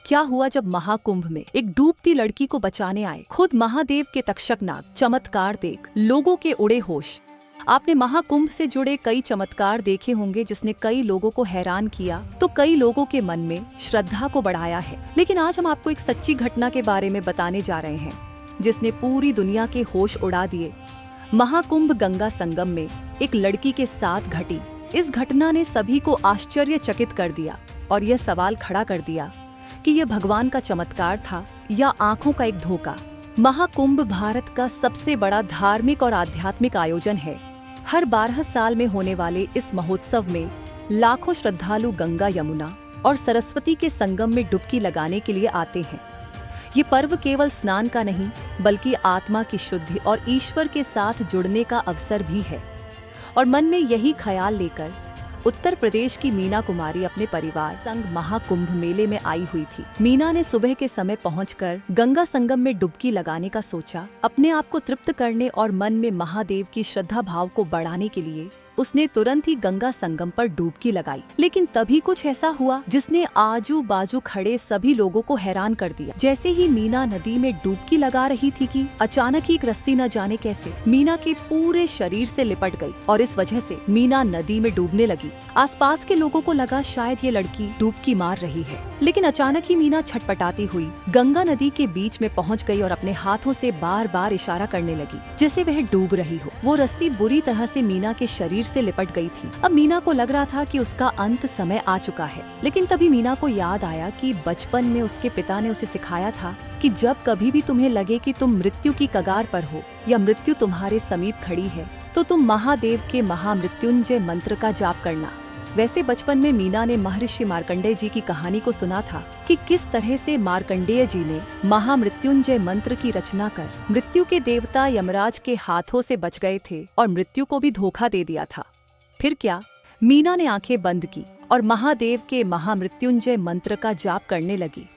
क्या हुआ जब महाकुंभ में एक डूबती लड़की को बचाने आए खुद महादेव के तक्षक नाग चमत्कार देख लोगों के उड़े होश। आपने महाकुंभ से जुड़े कई चमत्कार देखे होंगे जिसने कई लोगों को हैरान किया तो कई लोगों के मन में श्रद्धा को बढ़ाया है। लेकिन आज हम आपको एक सच्ची घटना के बारे में बताने जा रहे हैं जिसने पूरी दुनिया के होश उड़ा दिए। महाकुंभ गंगा संगम में एक लड़की के साथ घटी इस घटना ने सभी को आश्चर्यचकित कर दिया और यह सवाल खड़ा कर दिया कि यह भगवान का चमत्कार था या आंखों का एक धोखा। महाकुंभ भारत का सबसे बड़ा धार्मिक और आध्यात्मिक आयोजन है। हर 12 साल में होने वाले इस महोत्सव में लाखों श्रद्धालु गंगा, यमुना और सरस्वती के संगम में डुबकी लगाने के लिए आते हैं। ये पर्व केवल स्नान का नहीं बल्कि आत्मा की शुद्धि और ईश्वर के साथ जुड़ने का अवसर भी है। और मन में यही ख्याल लेकर उत्तर प्रदेश की मीना कुमारी अपने परिवार संग महाकुंभ मेले में आई हुई थी। मीना ने सुबह के समय पहुंचकर गंगा संगम में डुबकी लगाने का सोचा। अपने आप को तृप्त करने और मन में महादेव की श्रद्धा भाव को बढ़ाने के लिए उसने तुरंत ही गंगा संगम पर डुबकी लगाई। लेकिन तभी कुछ ऐसा हुआ जिसने आजू बाजू खड़े सभी लोगों को हैरान कर दिया। जैसे ही मीना नदी में डुबकी लगा रही थी कि अचानक ही एक रस्सी न जाने कैसे मीना के पूरे शरीर से लिपट गई और इस वजह से मीना नदी में डूबने लगी। आसपास के लोगों को लगा शायद ये लड़की डुबकी मार रही है, लेकिन अचानक ही मीना छटपटाती हुई गंगा नदी के बीच में पहुंच गई और अपने हाथों से बार बार इशारा करने लगी जैसे वह डूब रही हो। वो रस्सी बुरी तरह से मीना के शरीर से लिपट गई थी। अब मीना को लग रहा था कि उसका अंत समय आ चुका है। लेकिन तभी मीना को याद आया कि बचपन में उसके पिता ने उसे सिखाया था कि जब कभी भी तुम्हें लगे कि तुम मृत्यु की कगार पर हो या मृत्यु तुम्हारे समीप खड़ी है तो तुम महादेव के महामृत्युंजय मंत्र का जाप करना। वैसे बचपन में मीना ने महर्षि मार्कंडेय जी की कहानी को सुना था कि किस तरह से मार्कंडेय जी ने महामृत्युंजय मंत्र की रचना कर मृत्यु के देवता यमराज के हाथों से बच गए थे और मृत्यु को भी धोखा दे दिया था। फिर क्या, मीना ने आंखें बंद की और महादेव के महामृत्युंजय मंत्र का जाप करने लगी।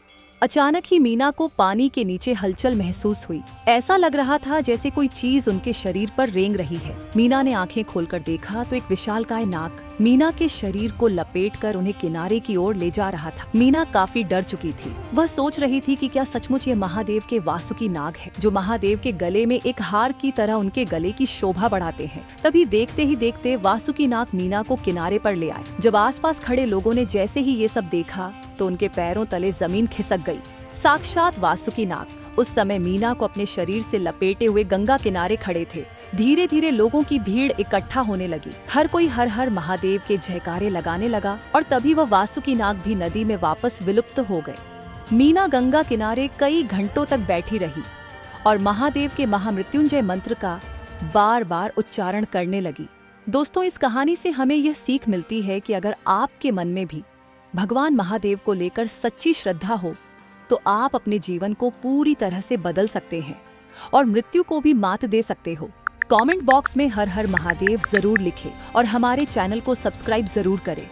अचानक ही मीना को पानी के नीचे हलचल महसूस हुई। ऐसा लग रहा था जैसे कोई चीज उनके शरीर पर रेंग रही है। मीना ने आंखें खोलकर देखा तो एक विशालकाय नाग मीना के शरीर को लपेटकर उन्हें किनारे की ओर ले जा रहा था। मीना काफी डर चुकी थी। वह सोच रही थी कि क्या सचमुच ये महादेव के वासुकी नाग है जो महादेव के गले में एक हार की तरह उनके गले की शोभा बढ़ाते हैं। तभी देखते ही देखते वासुकी नाग मीना को किनारे पर ले आए। जब आसपास खड़े लोगों ने जैसे ही ये सब देखा तो उनके पैरों तले जमीन खिसक गई। साक्षात वासुकी नाग उस समय मीना को अपने शरीर से लपेटे हुए गंगा किनारे खड़े थे। धीरे धीरे लोगों की भीड़ इकट्ठा होने लगी। हर कोई हर हर महादेव के जयकारे लगाने लगा और तभी वह वासुकी नाग भी नदी में वापस विलुप्त हो गए। मीना गंगा किनारे कई घंटों तक बैठी रही और महादेव के महामृत्युंजय मंत्र का बार बार उच्चारण करने लगी। दोस्तों, इस कहानी से हमें यह सीख मिलती है कि अगर आपके मन में भी भगवान महादेव को लेकर सच्ची श्रद्धा हो तो आप अपने जीवन को पूरी तरह से बदल सकते हैं और मृत्यु को भी मात दे सकते हो। कमेंट बॉक्स में हर हर महादेव जरूर लिखें और हमारे चैनल को सब्सक्राइब जरूर करें।